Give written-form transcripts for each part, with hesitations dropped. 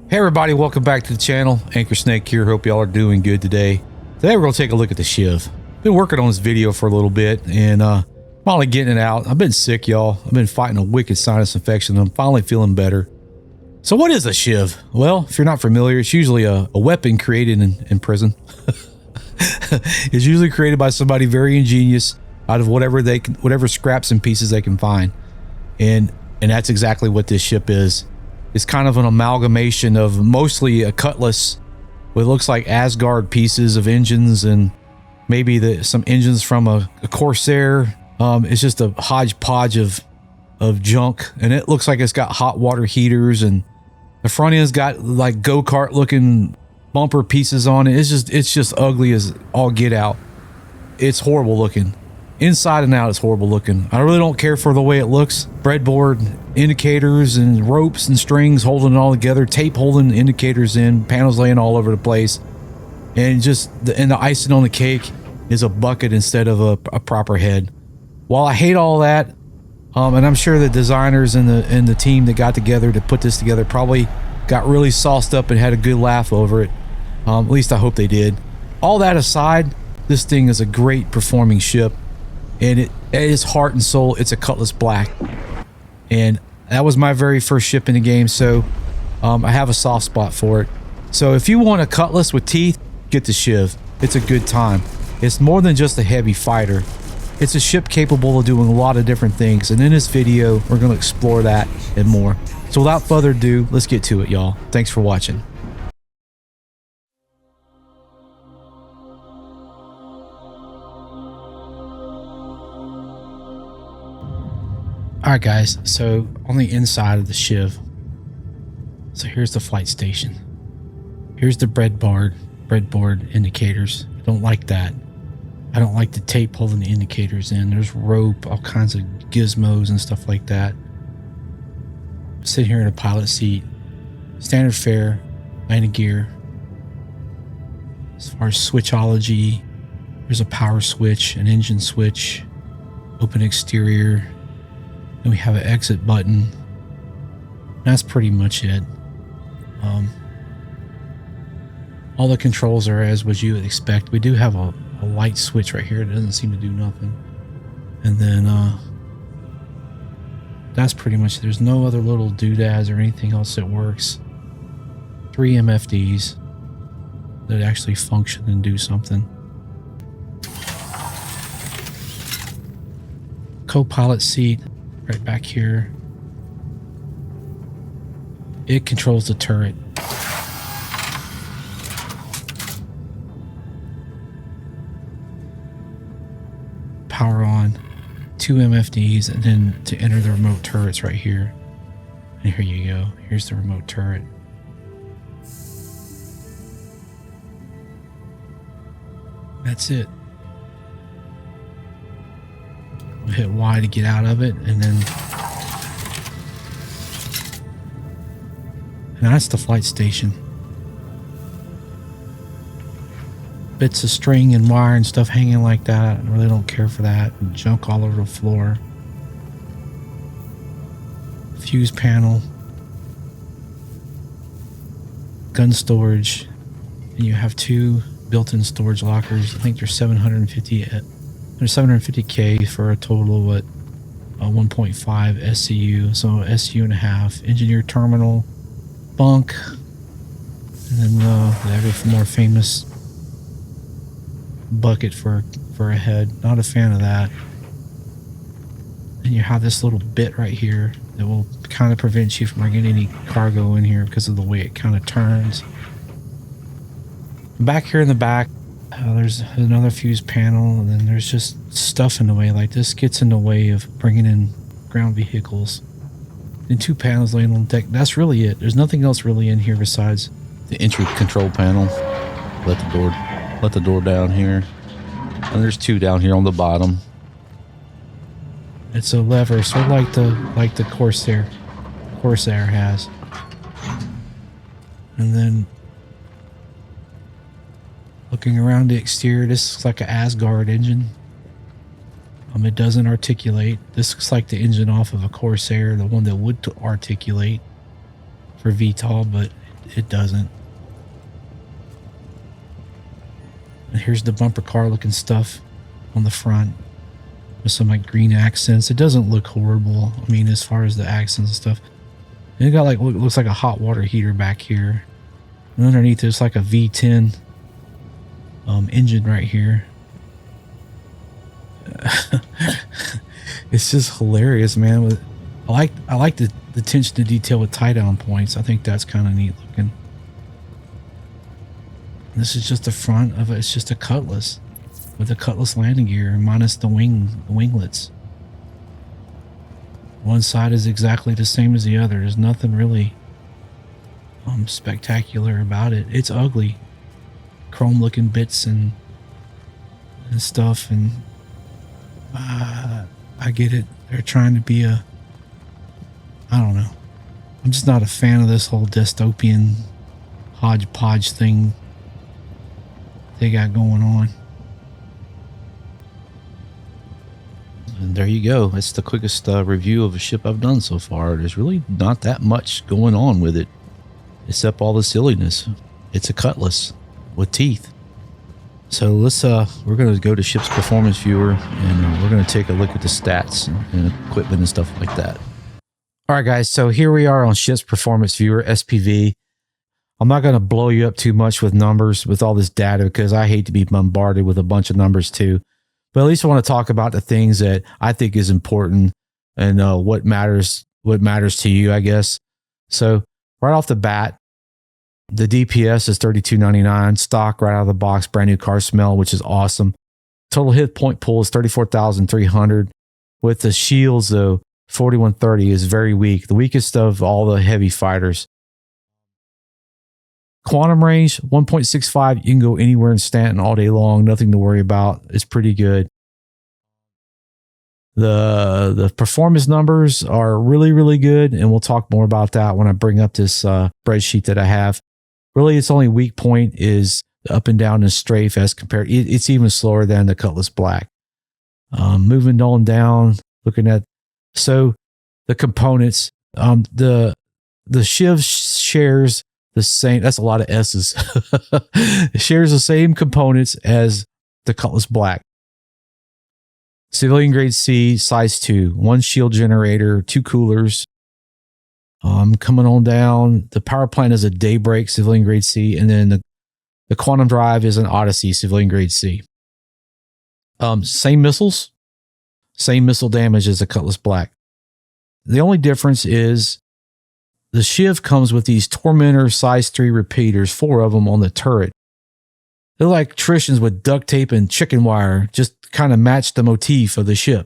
Hey everybody, welcome back to the channel. Anchor Snake here. Hope y'all are doing good today. Today we're going to take a look at the Shiv. Been working on this video for a little bit and finally getting it out. I've been sick, y'all. I've been fighting a wicked sinus infection. I'm finally feeling better. So what is a Shiv? Well, if you're not familiar, it's usually a weapon created in prison. It's usually created by somebody very ingenious out of whatever scraps and pieces they can find. And that's exactly what this ship is. It's kind of an amalgamation of mostly a Cutlass with looks like Asgard pieces of engines and maybe some engines from a Corsair. It's just a hodgepodge of junk, and it looks like it's got hot water heaters, and the front end's got like go-kart looking bumper pieces on it. It's just ugly as all get out. It's horrible looking. Inside and out, it's horrible looking. I really don't care for the way it looks. Breadboard indicators and ropes and strings holding it all together, tape holding the indicators in, panels laying all over the place, and the icing on the cake is a bucket instead of a proper head. While I hate all that, and I'm sure the designers and the team that got together to put this together probably got really sauced up and had a good laugh over it. At least I hope they did. All that aside, this thing is a great performing ship. And it is heart and soul. It's a Cutlass Black, and that was my very first ship in the game, so I have a soft spot for it. So if you want a Cutlass with teeth, get the Shiv. It's a good time. It's more than just a heavy fighter. It's a ship capable of doing a lot of different things, and in this video we're going to explore that and more. So without further ado, let's get to it, y'all. Thanks for watching. Alright guys, so on the inside of the Shiv, so here's the flight station. Here's the breadboard indicators. I don't like that. I don't like the tape holding the indicators in. There's rope, all kinds of gizmos and stuff like that. Sit here in a pilot seat. Standard fare, landing gear. As far as switchology, there's a power switch, an engine switch, open exterior. Then we have an exit button. That's pretty much it. All the controls are as what you would expect. We do have a light switch right here. It doesn't seem to do nothing. And then that's pretty much, there's no other little doodads or anything else that works. 3 MFDs that actually function and do something. Co-pilot seat right back here. It controls the turret. Power on. 2 MFDs, and then to enter the remote turrets right here. And here you go. Here's the remote turret. That's it. We'll hit Y to get out of it, and that's the flight station. Bits of string and wire and stuff hanging like that. I really don't care for that. And junk all over the floor. Fuse panel. Gun storage. And you have 2 built-in storage lockers. I think they're 750. They're 750K for a total of 1.5 SCU. So SCU and a half. Engineer terminal. Bunk. And then the ever more famous bucket for a head. Not a fan of that. And you have this little bit right here that will kind of prevent you from bringing any cargo in here because of the way it kind of turns. Back here in the back, there's another fuse panel, and then there's just stuff in the way. Like this gets in the way of bringing in ground vehicles. And 2 panels laying on deck. That's really it. There's nothing else really in here besides the entry control panel. Let the door down here, and there's 2 down here on the bottom. It's a lever, sort of like the Corsair has. And then looking around the exterior, this looks like an Asgard engine. It doesn't articulate. This looks like the engine off of a Corsair, the one that would articulate for VTOL, but it doesn't. And here's the bumper car looking stuff on the front with some like green accents. It doesn't look horrible. I mean, as far as the accents and stuff. And it got like what looks like a hot water heater back here. And underneath there's like a V10 engine right here. It's just hilarious, man. I like the attention to detail with tie down points. I think that's kind of neat looking. This is just the front of it. It's just a Cutlass with a Cutlass landing gear minus the winglets. One side is exactly the same as the other. There's nothing really spectacular about it. It's ugly, chrome looking bits and stuff, and I get it. They're trying to be a, I don't know. I'm just not a fan of this whole dystopian hodgepodge thing they got going on. And there you go. That's the quickest review of a ship I've done so far. There's really not that much going on with it, except all the silliness. It's a Cutlass with teeth. So let's we're going to go to ship's performance viewer, and we're going to take a look at the stats and equipment and stuff like that. All right, guys. So here we are on ship's performance viewer, SPV. I'm not going to blow you up too much with numbers with all this data because I hate to be bombarded with a bunch of numbers too. But at least I want to talk about the things that I think is important and what matters to you, I guess. So right off the bat, the DPS is $32.99, stock right out of the box, brand new car smell, which is awesome. Total hit point pool is 34,300. With the shields, though, 4130 is very weak, the weakest of all the heavy fighters. Quantum range 1.65. You can go anywhere in Stanton all day long, nothing to worry about. It's pretty good. The performance numbers are really, really good, and we'll talk more about that when I bring up this spreadsheet that I have. Really, its only weak point is the up and down and strafe as compared. It's even slower than the Cutlass Black. Moving on down, looking at so the components. The Shiv shares the same. That's a lot of S's. It shares the same components as the Cutlass Black. Civilian grade C, size 2, 1 shield generator, 2 coolers. Coming on down, the power plant is a Daybreak, civilian grade C, and then the quantum drive is an Odyssey, civilian grade C. Same missiles, same missile damage as the Cutlass Black. The only difference is the Shiv comes with these Tormentor size 3 repeaters, 4 of them on the turret. They're like Tritians with duct tape and chicken wire, just kind of match the motif of the ship.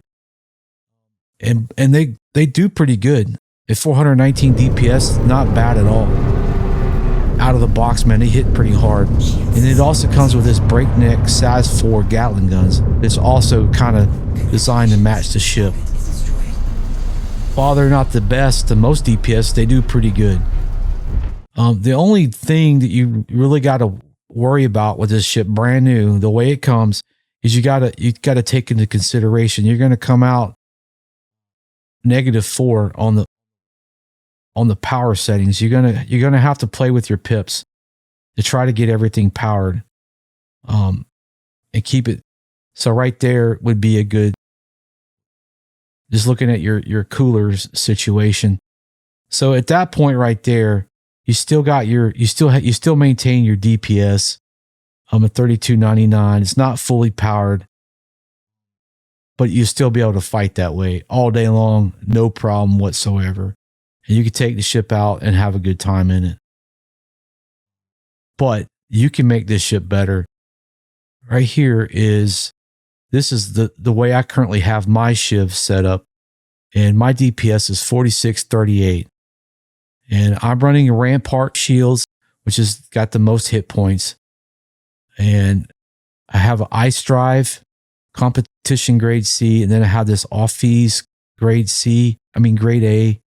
And they do pretty good. At 419 DPS, not bad at all. Out of the box, man, they hit pretty hard. And it also comes with this breakneck size 4 Gatling guns. It's also kind of designed to match the ship. While they're not the best, the most DPS, they do pretty good. The only thing that you really got to worry about with this ship, brand new, the way it comes, is you gotta take into consideration you're gonna come out -4 on the power settings. You're gonna have to play with your pips to try to get everything powered, and keep it. So right there would be a good. Just looking at your coolers situation. So at that point right there, you still maintain your DPS. At 32.99. It's not fully powered, but you still be able to fight that way all day long, no problem whatsoever. And you can take the ship out and have a good time in it. But you can make this ship better. Right here is, this is the way I currently have my Shiv set up, and my DPS is 4638. And I'm running Rampart shields, which has got the most hit points. And I have an ice drive, competition grade C, and then I have this off-fees grade A.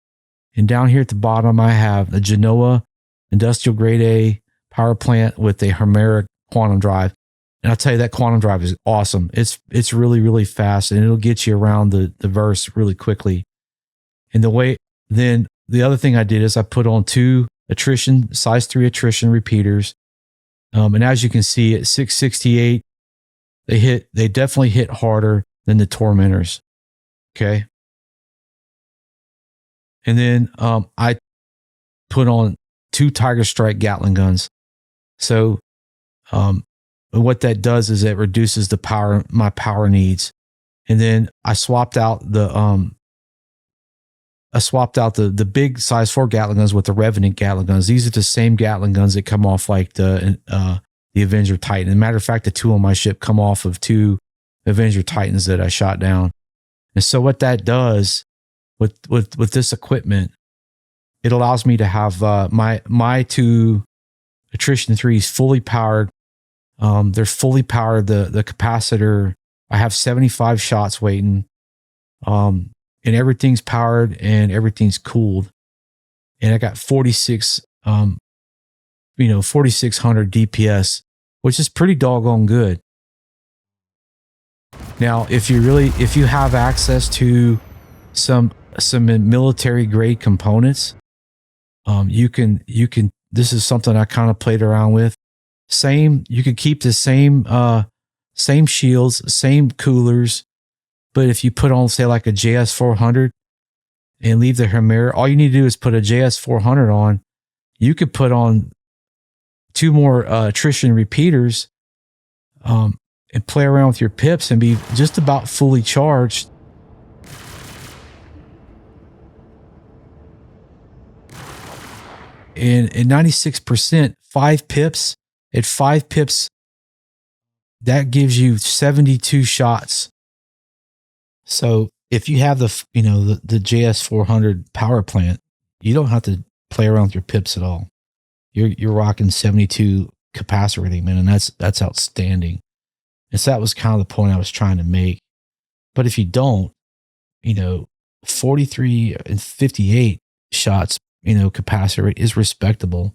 And down here at the bottom, I have a Genoa industrial grade A power plant with a Homeric quantum drive. And I'll tell you, that quantum drive is awesome. It's really, really fast, and it'll get you around the verse really quickly. And the other thing I did is I put on 2 attrition, size 3 attrition repeaters. And as you can see at 668, they definitely hit harder than the Tormentors. Okay. And then I put on 2 Tiger Strike Gatling guns. So what that does is it reduces my power needs. And then I swapped out the big size 4 Gatling guns with the Revenant Gatling guns. These are the same Gatling guns that come off like the Avenger Titan. As a matter of fact, the 2 on my ship come off of 2 Avenger Titans that I shot down. And so what that does with this equipment, it allows me to have my 2 attrition 3s fully powered. They're fully powered. The capacitor, I have 75 shots waiting. And everything's powered and everything's cooled. And I got 4600 DPS, which is pretty doggone good. Now, if you have access to some military grade components, you can, this is something I kind of played around with. You could keep the same shields, same coolers, but if you put on, say, like a JS400 and leave the Chimera, all you need to do is put a JS400 on. You could put on 2 more attrition repeaters and play around with your pips and be just about fully charged. And at 96%, 5 pips, at 5 pips, that gives you 72 shots. So if you have the JS400 power plant, you don't have to play around with your pips at all. You're rocking 72 capacitor, man, and that's outstanding. And so that was kind of the point I was trying to make. But if you don't, 43 and 58 shots, capacitor rate is respectable.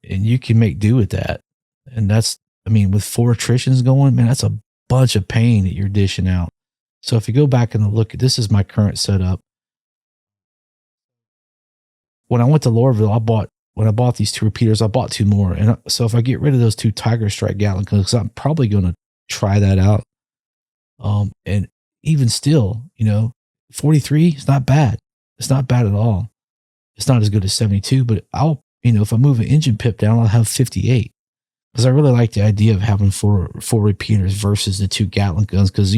And you can make do with that. And with 4 attritions going, man, that's a bunch of pain that you're dishing out. So if you go back and look, this is my current setup. When I went to Lorville, when I bought these 2 repeaters, I bought 2 more. And so if I get rid of those 2 Tiger Strike Gatling guns, because I'm probably going to try that out. And even still, 43 is not bad. It's not bad at all. It's not as good as 72, but if I move an engine pip down, I'll have 58. Because I really like the idea of having 4 repeaters versus the 2 Gatling guns, because,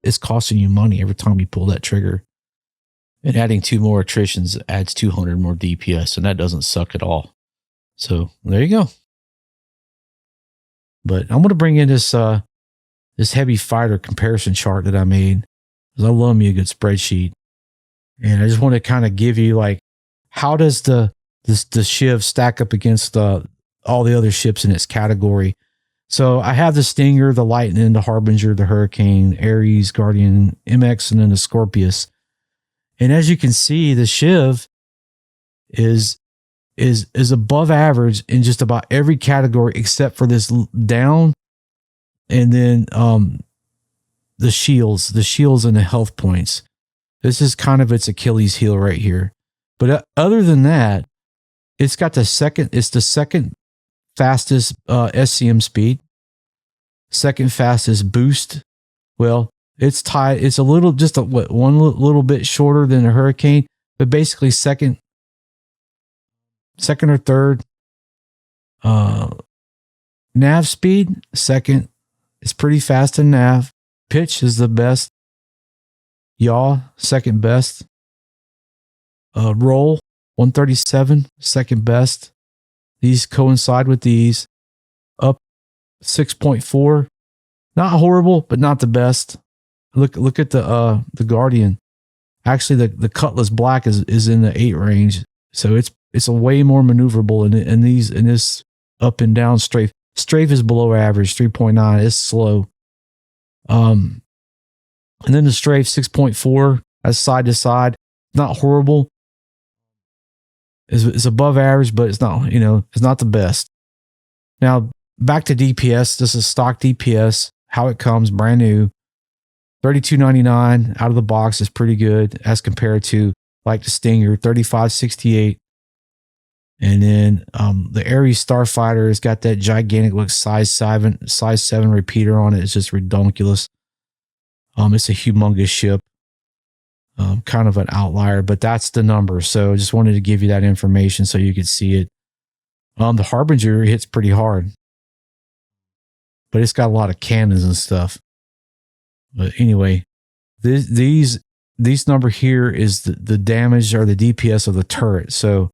it's costing you money every time you pull that trigger. And adding 2 more attritions adds 200 more DPS, and that doesn't suck at all. So there you go. But I'm going to bring in this heavy fighter comparison chart that I made, because I love me a good spreadsheet. And I just want to kind of give you, like, how does the Shiv stack up against all the other ships in its category. So I have the Stinger, the Lightning, the Harbinger, the Hurricane, Ares, Guardian, MX, and then the Scorpius. And as you can see, the Shiv is above average in just about every category except for this down, and then the shields and the health points. This is kind of its Achilles heel right here. But other than that, it's the second fastest SCM speed, second fastest boost. Well, it's tied. It's one little bit shorter than a Hurricane, but basically second or third. Nav speed, second. It's pretty fast in nav. Pitch is the best. Yaw, second best. Roll, 137, second best. These coincide with these. Up 6.4. Not horrible, but not the best. Look at the Guardian. Actually, the Cutlass Black is in the 8 range. So it's a way more maneuverable in this up and down strafe. Strafe is below average, 3.9. It's slow. And then the strafe 6.4, that's side to side. Not horrible. It's above average, but it's not, it's not the best. Now, back to DPS. This is stock DPS. How it comes, brand new. $32.99 out of the box is pretty good as compared to like the Stinger, $35.68. And then the Ares Starfighter has got that gigantic, like size 7 repeater on it. It's just ridiculous. It's a humongous ship. Kind of an outlier, but that's the number. So just wanted to give you that information so you could see it. The Harbinger hits pretty hard, but it's got a lot of cannons and stuff. But anyway, these number here is the damage or the DPS of the turret. So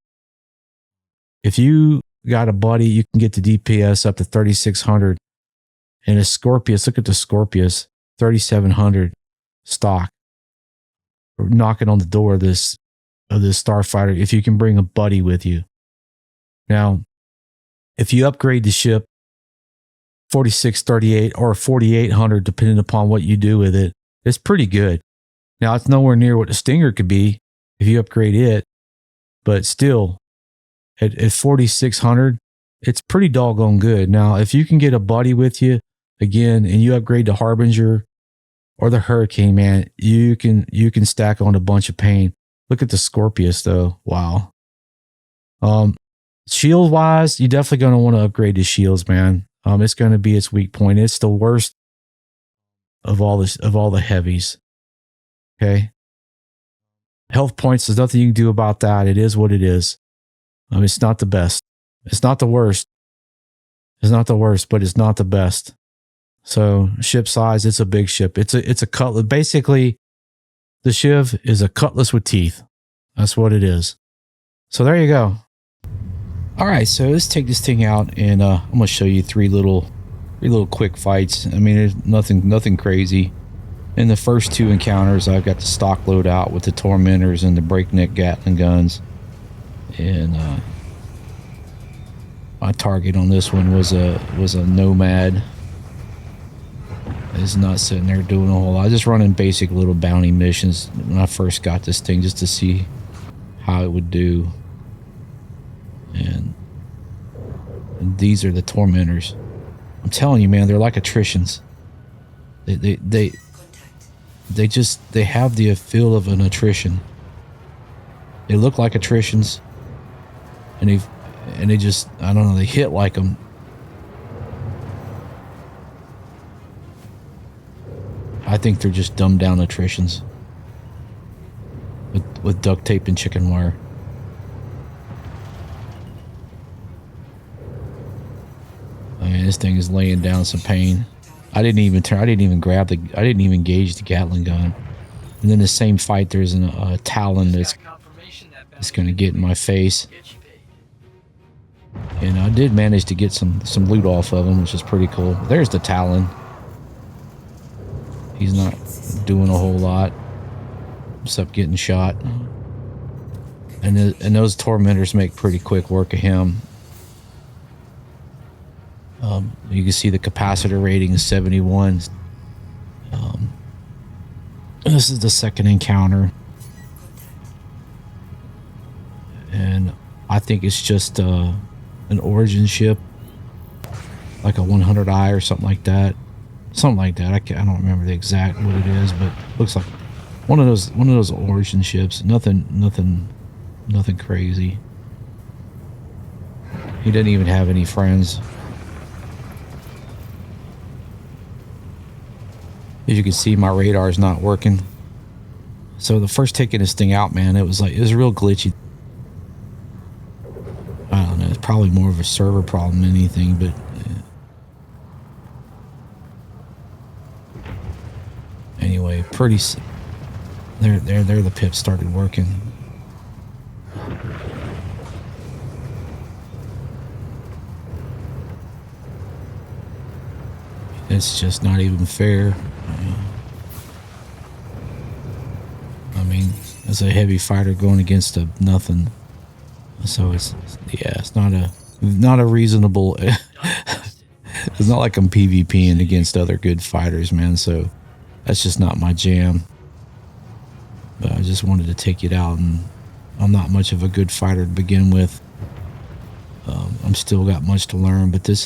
if you got a buddy, you can get the DPS up to 3,600. And a Scorpius, look at the Scorpius, 3,700 stock. Knocking on the door of this starfighter if you can bring a buddy with you. Now, if you upgrade the ship 4638 or 4800, depending upon what you do with it, it's pretty good. Now, it's nowhere near what the Stinger could be if you upgrade it, but still, at 4600, it's pretty doggone good. Now, if you can get a buddy with you again and you upgrade the Harbinger or the Hurricane, man, you can stack on a bunch of pain. Look at the Scorpius though. Wow. Shield wise, you're definitely going to want to upgrade the shields, man. It's going to be its weak point. It's the worst of all the heavies. Okay. Health points, there's nothing you can do about that. It is what it is. It's not the best. It's not the worst. It's not the worst, but it's not the best. So ship size, it's a big ship. It's a Cutlass. Basically, the Shiv is a Cutlass with teeth. That's what it is. So there you go. All right, so let's take this thing out, and I'm gonna show you three little quick fights. I mean, there's nothing crazy. In the first two encounters, I've got the stock loadout with the Tormentors and the breakneck Gatling guns, and my target on this one was a Nomad. It's not sitting there doing a whole lot. I just running basic little bounty missions when I first got this thing, just to see how it would do. And these are the Tormentors. I'm telling you, man, they're like attritions. They have the feel of an attrition. They look like attritions, and they just, I don't know, they hit like them. I think they're just dumbed down attritions with duct tape and chicken wire. I mean, this thing is laying down some pain. I didn't even gauge the Gatling gun. And then the same fight, there's a Talon that's going to get in my face. And I did manage to get some loot off of him, which is pretty cool. There's the Talon. He's not doing a whole lot except getting shot. And those Tormentors make pretty quick work of him. You can see the capacitor rating is 71. This is the second encounter. And I think it's just an origin ship. Like a 100i or something like that. Something like that. I don't remember the exact what it is, but it looks like one of those origin ships. Nothing crazy. He didn't even have any friends. As you can see, my radar is not working. So the first taking this thing out, man, it was real glitchy. I don't know. It's probably more of a server problem than anything, but. Anyway, there the pips started working. It's just not even fair. I mean, as a heavy fighter going against a nothing, so it's not a reasonable. It's not like I'm PvPing against other good fighters, man. So. That's just not my jam. But I just wanted to take it out, and I'm not much of a good fighter to begin with. I'm still got much to learn, but this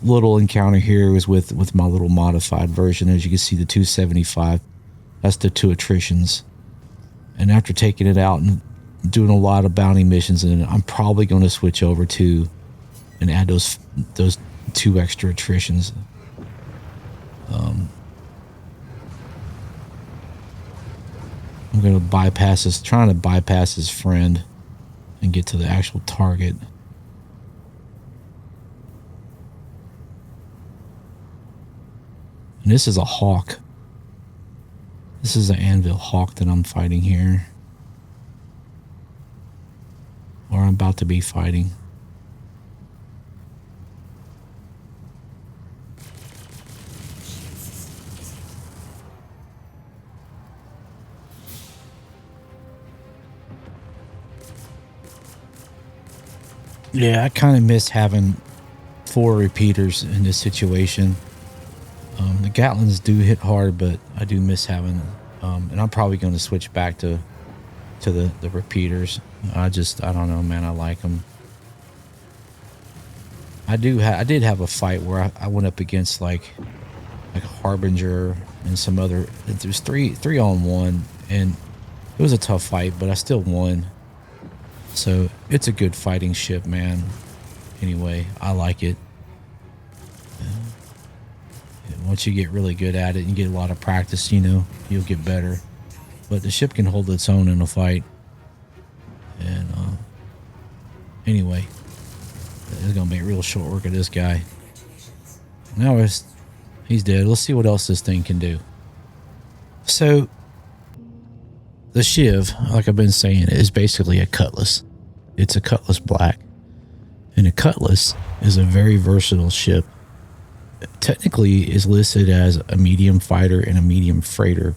little encounter here was with my little modified version. As you can see, the 275. That's the two attritions. And after taking it out and doing a lot of bounty missions, and I'm probably going to switch over to and add those 2 extra attritions. I'm going to bypass this, trying to bypass his friend and get to the actual target. And this is a hawk. This is an anvil hawk that I'm fighting here. Or I'm about to be fighting. Yeah, I kind of miss having 4 repeaters in this situation. The Gatlins do hit hard, but I do miss having and I'm probably going to switch back to the repeaters. I don't know, man. I like them. I did have a fight where I went up against like Harbinger and some other. There's three on 1, and it was a tough fight, but I still won. So it's a good fighting ship, man. Anyway, I like it. Once you get really good at it and get a lot of practice, you know, you'll get better. But the ship can hold its own in a fight. And anyway, it's gonna make real short work of this guy. Now he's dead. Let's see what else this thing can do. So the Shiv, like I've been saying, is basically a Cutlass. It's a Cutlass Black. And a Cutlass is a very versatile ship. Technically is listed as a medium fighter and a medium freighter.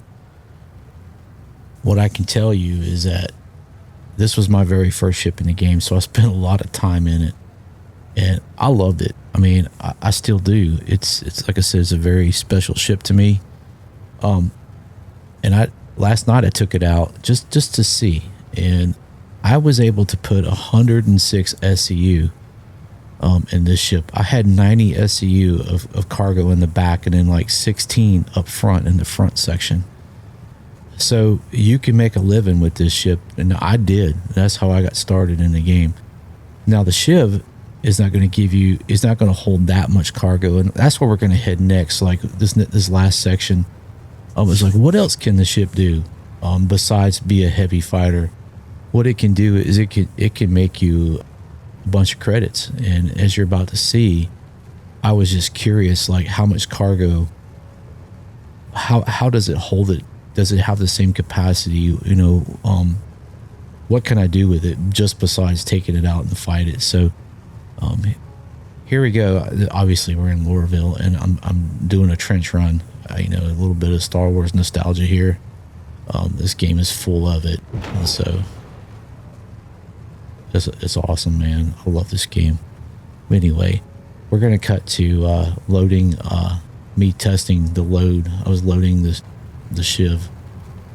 What I can tell you is that this was my very first ship in the game, so I spent a lot of time in it, and I loved it. I mean, I still do. It's like I said, it's a very special ship to me. And last night I took it out just to see, and I was able to put 106 SCU in this ship. I had 90 SCU of cargo in the back, and then like 16 up front in the front section. So you can make a living with this ship, and I did. That's how I got started in the game. Now the Shiv is not going to give you, is not going to hold that much cargo, and that's where we're going to head next. Like this last section, I was like, what else can the ship do besides be a heavy fighter? What it can do is it can make you a bunch of credits, and as you're about to see, I was just curious, like how much cargo, how does it hold it? Does it have the same capacity? You know, what can I do with it just besides taking it out and fight it? So here we go. Obviously we're in Lorville, and I'm doing a trench run. You know, a little bit of Star Wars nostalgia here. This game is full of it, and so it's awesome, man. I love this game. Anyway, we're gonna cut to loading, me testing the load. I was loading the Shiv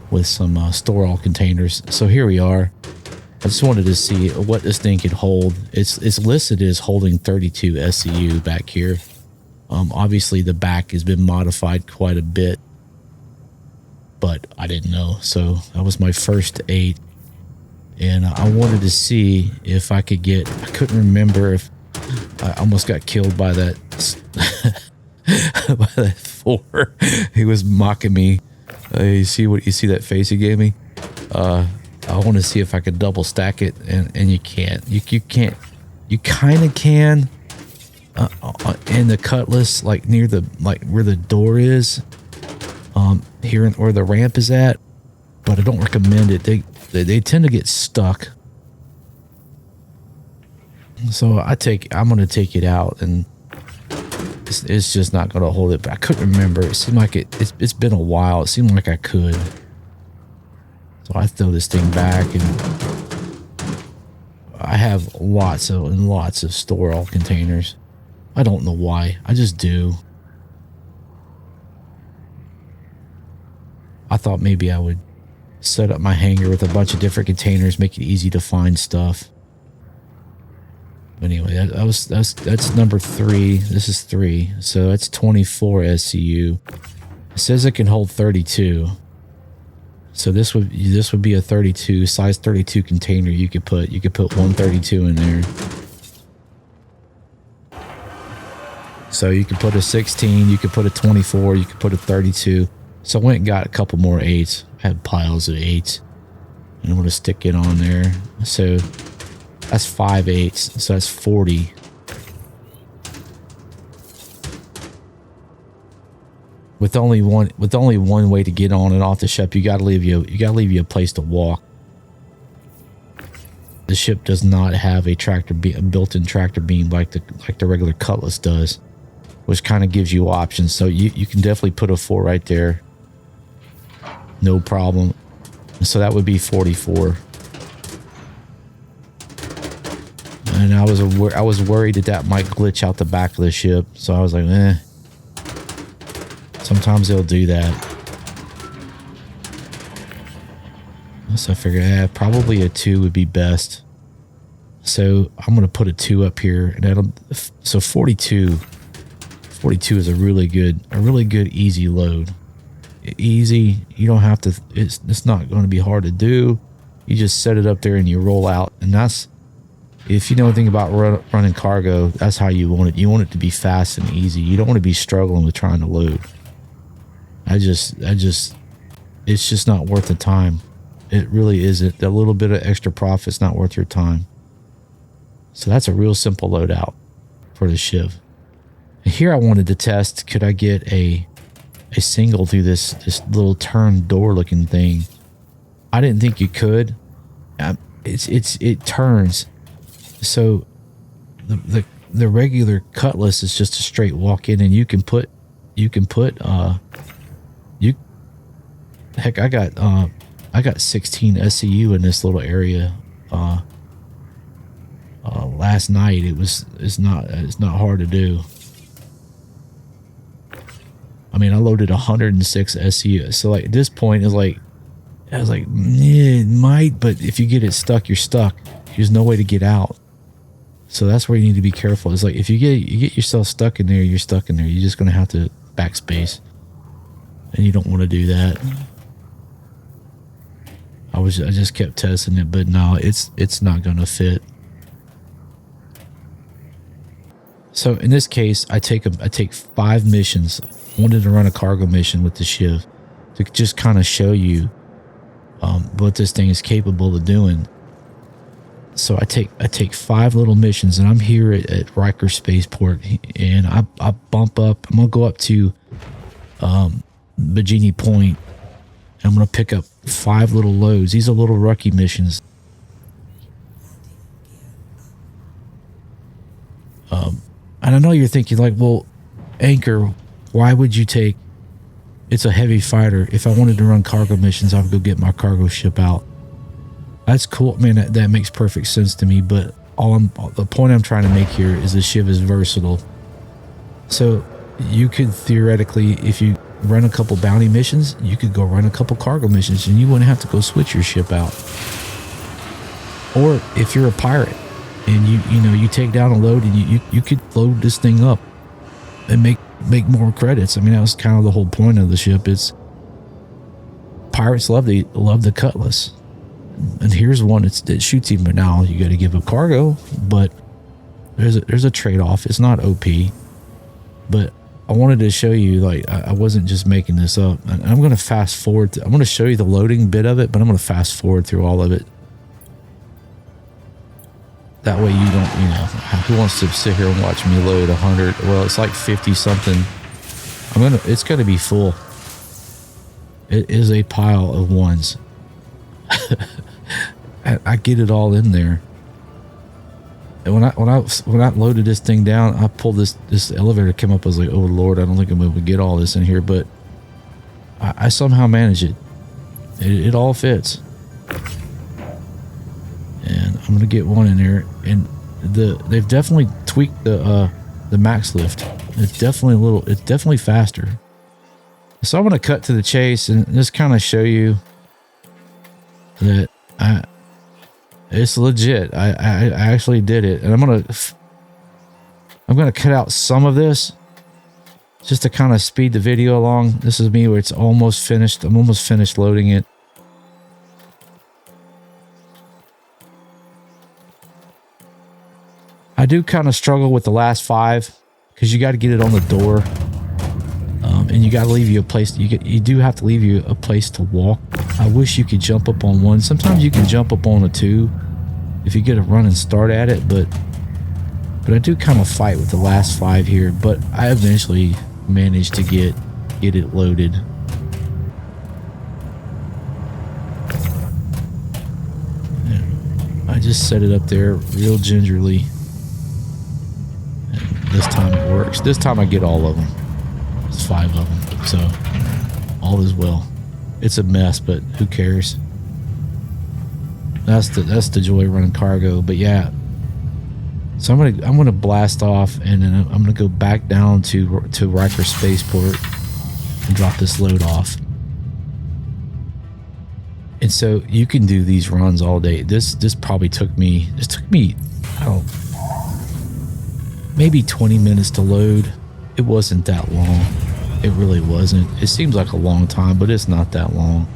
with some store all containers. So here we are. I just wanted to see what this thing could hold. It's listed as holding 32 SCU back here. Obviously the back has been modified quite a bit, but I didn't know. So that was my first 8. And I wanted to see if I could get, I couldn't remember if I almost got killed by that, by that 4. He was mocking me. You see that face he gave me? I want to see if I could double stack it, and you can't. You can't. You kind of can. In the Cutlass, like near the, like where the door is, here where the ramp is at, but I don't recommend it. They tend to get stuck. So I'm gonna take it out, and it's just not gonna hold it. But I couldn't remember. It seemed like it's been a while. It seemed like I could. So I throw this thing back, and I have lots of store all containers. I don't know why. I just do. I thought maybe I would set up my hangar with a bunch of different containers, make it easy to find stuff. But anyway, that's number 3. This is 3, so that's 24 SCU. It says it can hold 32. So this would be a 32 size 32 container. You could put 132 in there. So you could put a 16, you could put a 24, you could put a 32. So I went and got a couple more 8s. I had piles of 8s. And I'm going to stick it on there. So that's 5 8s. So that's 40. With only one way to get on and off the ship, you gotta leave you a place to walk. The ship does not have a built-in tractor beam like the regular Cutlass does, which kind of gives you options. So you can definitely put a 4 right there, no problem. So that would be 44. And I was worried that might glitch out the back of the ship, so I was like, eh. Sometimes they'll do that. So I figured, probably a 2 would be best. So I'm going to put a 2 up here. And so 42 is a really good, easy load. Easy. You don't have to, it's not going to be hard to do. You just set it up there and you roll out. And that's, if you know anything about running cargo, that's how you want it. You want it to be fast and easy. You don't want to be struggling with trying to load. It's just not worth the time. It really isn't. That little bit of extra profit's not worth your time. So that's a real simple loadout for the Shiv. And here I wanted to test, could I get a single through this little turn door looking thing? I didn't think you could. It turns. So the regular Cutlass is just a straight walk in, and you can put heck, I got 16 SCU in this little area. Last night it's not hard to do. I mean, I loaded 106 SCU. So like at this point, I was like, it might, but if you get it stuck, you're stuck. There's no way to get out. So that's where you need to be careful. It's like if you get yourself stuck in there, you're stuck in there. You're just gonna have to backspace, and you don't want to do that. I just kept testing it, but no, it's not gonna fit. So in this case, I take 5 missions. I wanted to run a cargo mission with the Shiv to just kind of show you what this thing is capable of doing. So I take 5 little missions, and I'm here at Riker Spaceport, and I bump up. I'm gonna go up to Bikini Point. I'm gonna pick up 5 little loads. These are little rookie missions. And I know you're thinking like, well, Anchor, why would you take? It's a heavy fighter. If I wanted to run cargo missions, I would go get my cargo ship out. That's cool, man. That makes perfect sense to me. But the point I'm trying to make here is the Shiv is versatile. So you could theoretically, if you run a couple bounty missions, you could go run a couple cargo missions, and you wouldn't have to go switch your ship out. Or if you're a pirate and you take down a load, and you could load this thing up and make more credits. I mean, that was kind of the whole point of the ship. It's pirates love the Cutlass. And here's one that shoots him, but now you got to give up cargo. But there's a trade-off. It's not OP, but I wanted to show you, like, I wasn't just making this up. And I'm going to fast forward. I'm going to show you the loading bit of it, but I'm going to fast forward through all of it. That way you don't, who wants to sit here and watch me load 100? Well, it's like 50 something. It's going to be full. It is a pile of ones. I get it all in there. And when I loaded this thing down, I pulled this elevator came up. I was like, oh Lord, I don't think I'm able to get all this in here, but I somehow managed it. It all fits. And I'm gonna get one in there, and they've definitely tweaked the max lift. It's definitely faster. So I'm gonna cut to the chase and just kind of show you that it's legit. I actually did it, and I'm gonna cut out some of this just to kind of speed the video along. This is me where it's almost finished. I'm almost finished loading it. I do kind of struggle with the last 5 because you got to get it on the door, and you got to leave you a place. You do have to leave you a place to walk. I wish you could jump up on 1. Sometimes you can jump up on a 2 if you get a run and start at it, but I do kind of fight with the last 5 here. But I eventually managed to get it loaded. I just set it up there real gingerly. And this time it works. This time I get all of them. It's 5 of them. So all is well. It's a mess, but who cares? That's the joy of running cargo. But yeah. So I'm gonna blast off, and then I'm gonna go back down to Riker Spaceport and drop this load off. And so you can do these runs all day. This probably took me, I don't, maybe 20 minutes to load. It wasn't that long. It really wasn't. It seems like a long time, but it's not that long.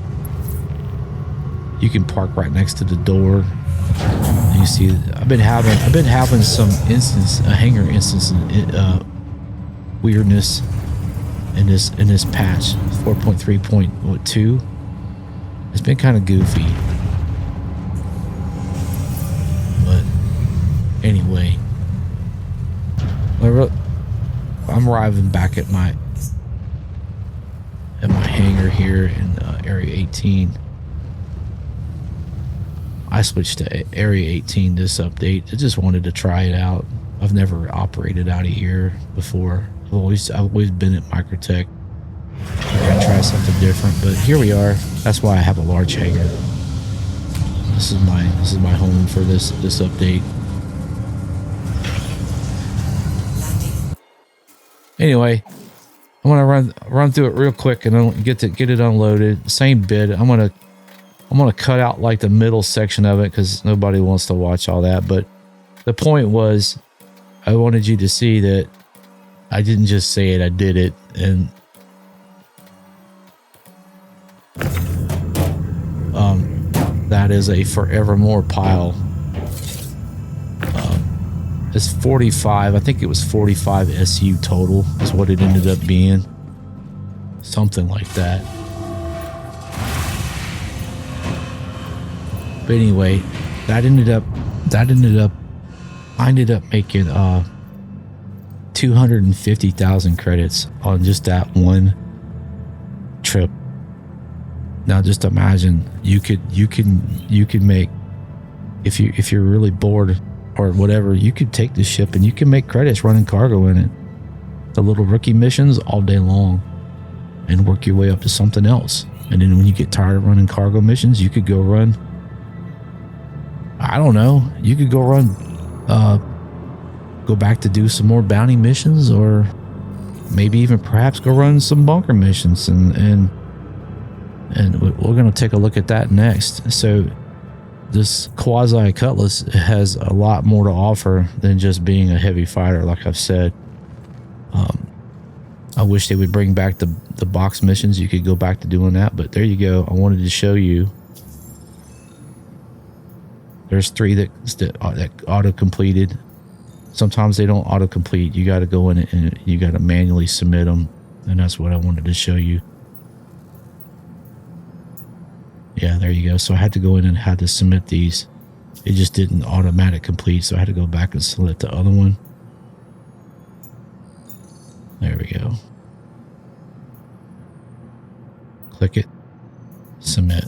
You can park right next to the door. And you see, I've been having some hangar instance weirdness in this patch 4.3.2. It's been kind of goofy. But anyway, I'm arriving back at my hangar here in Area 18. I switched to Area 18 this update. I just wanted to try it out. I've never operated out of here before. I've always been at Microtech. I'm gonna try something different, but here we are. That's why I have a large hangar. This is my home for this update. Anyway, I'm gonna run through it real quick and then get it unloaded. Same bid. I'm gonna cut out like the middle section of it because nobody wants to watch all that. But the point was, I wanted you to see that I didn't just say it, I did it. And that is a forevermore pile. It's 45. I think it was 45 SU total is what it ended up being. Something like that. But anyway, I ended up making 250,000 credits on just that one trip. Now just imagine you can make, if you're really bored or whatever, you could take the ship and you can make credits running cargo in it. The little rookie missions all day long and work your way up to something else. And then when you get tired of running cargo missions, you could go run, I don't know, you could go run, go back to do some more bounty missions, or maybe even perhaps go run some bunker missions, and we're going to take a look at that next. So this quasi Cutlass has a lot more to offer than just being a heavy fighter, like I've said. I wish they would bring back the box missions. You could go back to doing that, but there you go. I wanted to show you. There's 3 that auto completed. Sometimes they don't auto complete. You got to go in and you got to manually submit them, and that's what I wanted to show you. Yeah, there you go. So I had to go in and had to submit these. It just didn't automatic complete, so I had to go back and select the other one. There we go. Click it. Submit.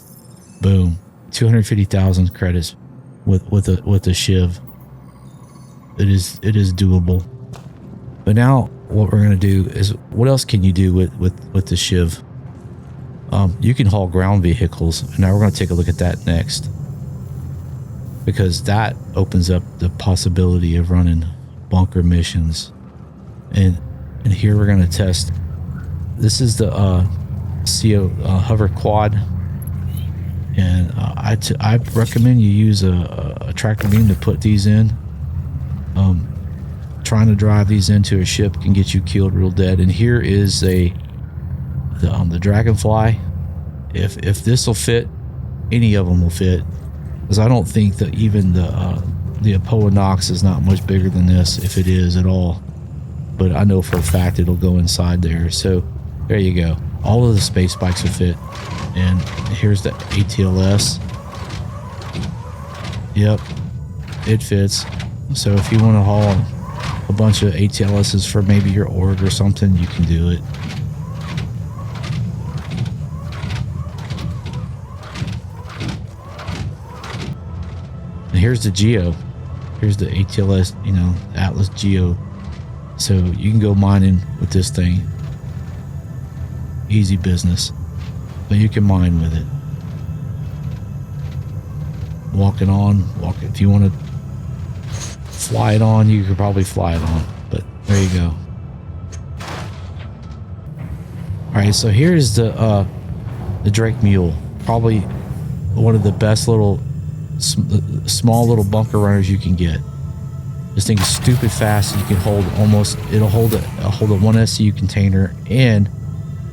Boom. 250,000 credits with the Shiv. It is doable. But now what we're going to do is, what else can you do with the Shiv? You can haul ground vehicles, and now we're going to take a look at that next, because that opens up the possibility of running bunker missions. And here we're going to test. This is the CO hover quad, and I recommend you use a tractor beam to put these in. Trying to drive these into a ship can get you killed real dead. And here is the Dragonfly. If this will fit, any of them will fit, because I don't think that even the the Apoa Nox is not much bigger than this, if it is at all. But I know for a fact it'll go inside there. So there you go. All of the space bikes will fit. And here's the ATLS. Yep, it fits. So if you want to haul a bunch of ATLSs for maybe your org or something, you can do it. And here's the Geo. Here's the ATLS, you know, Atlas Geo. So you can go mining with this thing. Easy business. But you can mine with it. Walking on, if you want to fly it on, you could probably fly it on. But there you go. Alright, so here's the Drake Mule. Probably one of the best little small little bunker runners you can get. This thing is stupid fast. You can hold almost, it'll hold a 1 SCU container, and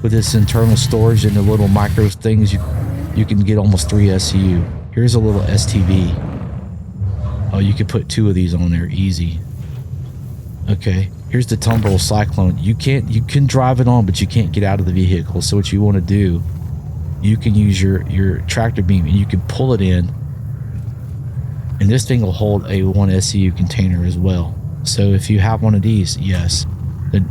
with this internal storage and the little micro things, you can get almost 3 SCU. Here's a little STV. Oh, you can put 2 of these on there easy. Okay, here's the Tumbrel Cyclone. You can drive it on, but you can't get out of the vehicle. So what you want to do, you can use your tractor beam and you can pull it in, and this thing will hold a 1 SCU container as well. So if you have one of these, yes, the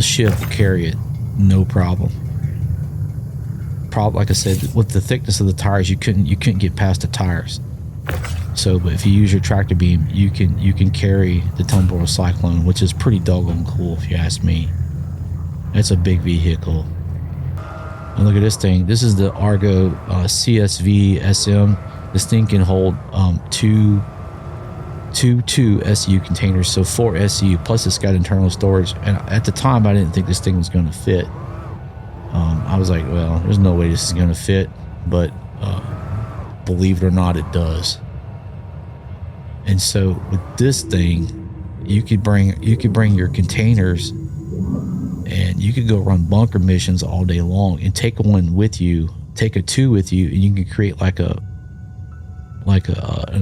Shiv will carry it, no problem. Like I said, with the thickness of the tires, you couldn't get past the tires. So, but if you use your tractor beam, you can carry the Tumbrel Cyclone, which is pretty doggone cool if you ask me. It's a big vehicle. And look at this thing. This is the Argo CSV SM. This thing can hold two SCU containers, so 4 SCU, plus it's got internal storage. And at the time, I didn't think this thing was going to fit. I was like, well, there's no way this is going to fit, but believe it or not, it does. And so with this thing, you could bring your containers, and you could go run bunker missions all day long and take one with you, take a 2 with you, and you can create like an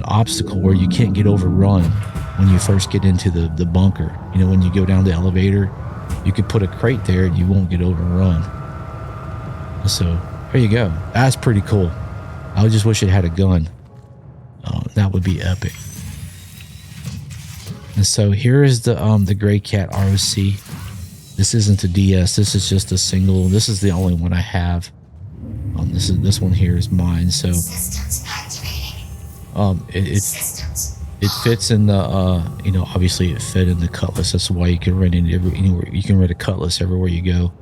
obstacle where you can't get overrun when you first get into the bunker. You know, when you go down the elevator, you could put a crate there and you won't get overrun. So there you go. That's pretty cool. I just wish it had a gun. That would be epic. And so here is the Gray Cat ROC. This isn't a DS. This is just a single. This is the only one I have. This one here is mine. So it fits in the you know, obviously it fit in the Cutlass. That's why you can rent it anywhere. You can rent a Cutlass everywhere you go.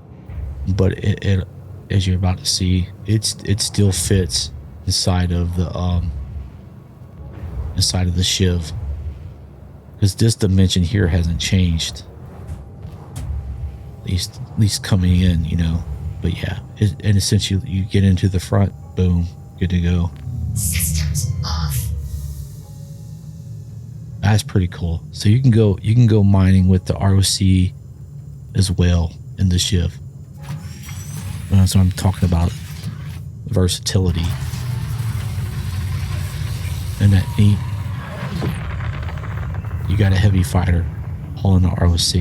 But it as you're about to see, it still fits inside of the Shiv, because this dimension here hasn't changed. At least coming in, you know. But yeah, and essentially you get into the front, boom, good to go. Systems off. That's pretty cool. So you can go mining with the ROC as well in the Shiv. And that's what I'm talking about, versatility. Isn't that neat? You got a heavy fighter hauling the ROC.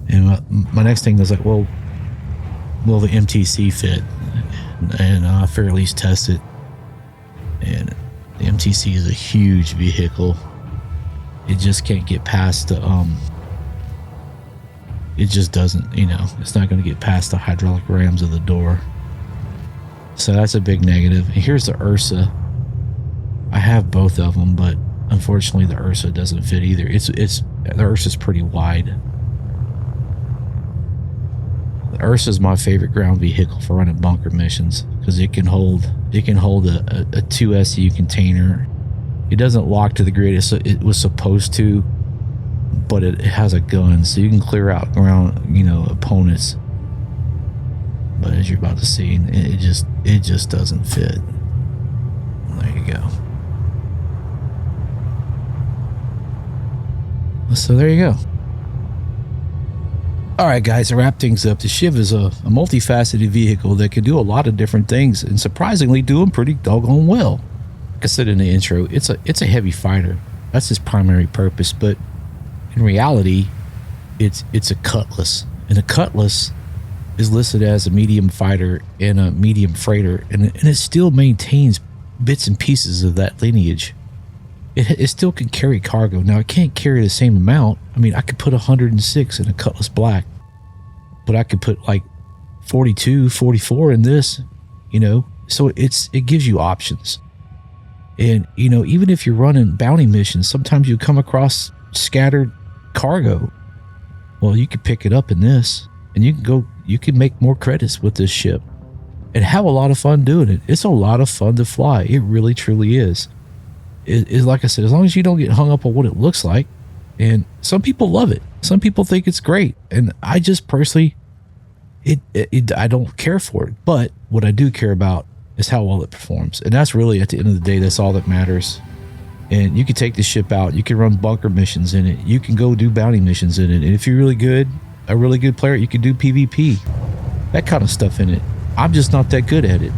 And my next thing was like, well, will the MTC fit? And I figured at least test it. And the MTC is a huge vehicle. It just can't get past the it just doesn't, you know, it's not going to get past the hydraulic rams of the door. So that's a big negative. And here's the Ursa. I have both of them, but unfortunately the Ursa doesn't fit either. The Ursa's pretty wide. The Ursa is my favorite ground vehicle for running bunker missions, because it can hold a 2 SCU container. It doesnn't lock to the grid. It was supposed to, but it has a gun, so you can clear out ground, you know, opponents. But as you're about to see, it just doesn't fit. There you go. So there you go. All right, guys, to wrap things up, the Shiv is a multifaceted vehicle that can do a lot of different things and surprisingly do them pretty doggone well. Like I said in the intro, it's a heavy fighter. That's his primary purpose, but in reality, it's a Cutlass. And a Cutlass is listed as a medium fighter and a medium freighter, and it still maintains bits and pieces of that lineage. It still can carry cargo. Now, it can't carry the same amount. I mean, I could put 106 in a Cutlass Black, but I could put like 42, 44 in this, you know? So it gives you options. And, you know, even if you're running bounty missions, sometimes you come across scattered cargo. Well, you could pick it up in this, and you can make more credits with this ship and have a lot of fun doing it. It's a lot of fun to fly. It really, truly is. It's like I said, as long as you don't get hung up on what it looks like. And some people love it. Some people think it's great. And I just personally, I don't care for it. But what I do care about is how well it performs. And that's really, at the end of the day, that's all that matters. And you can take the ship out. You can run bunker missions in it. You can go do bounty missions in it. And if you're really good, a really good player, you can do PvP. That kind of stuff in it. I'm just not that good at it.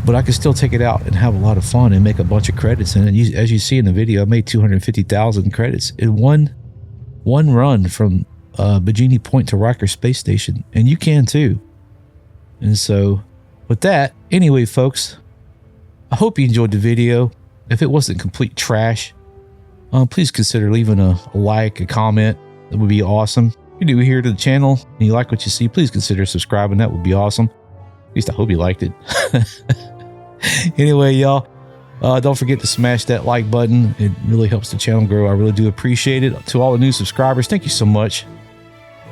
But I can still take it out and have a lot of fun and make a bunch of credits. And as you see in the video, I made 250,000 credits in one run from Bikini Point to Riker Space Station. And you can too. And so with that, anyway, folks, I hope you enjoyed the video. If it wasn't complete trash, please consider leaving a like, a comment. That would be awesome. If you're new here to the channel and you like what you see, please consider subscribing. That would be awesome. At least I hope you liked it. Anyway, y'all, don't forget to smash that like button. It really helps the channel grow. I really do appreciate it. To all the new subscribers, thank you so much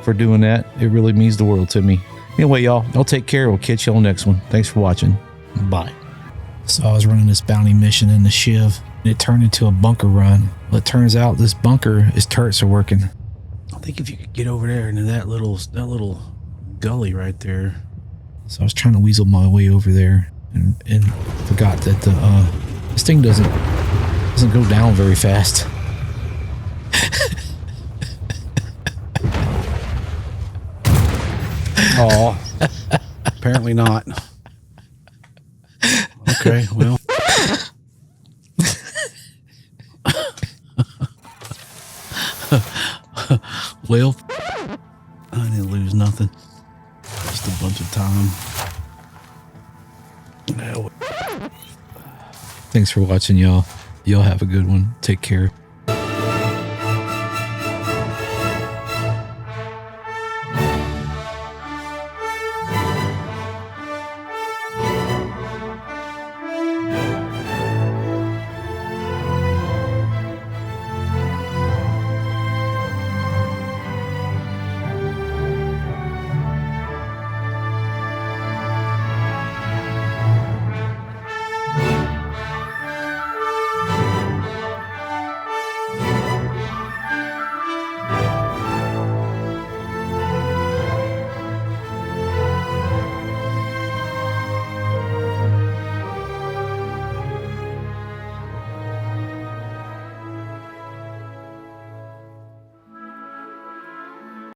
for doing that. It really means the world to me. Anyway, y'all take care. We'll catch you on the next one. Thanks for watching. Bye. So I was running this bounty mission in the Shiv, and it turned into a bunker run. Well, it turns out this bunker, his turrets are working. I think if you could get over there into that little gully right there. So I was trying to weasel my way over there, and forgot that this thing doesn't go down very fast. Oh, apparently not. Okay, well. Well, I didn't lose nothing. Just a bunch of time. Thanks for watching, y'all. Y'all have a good one. Take care.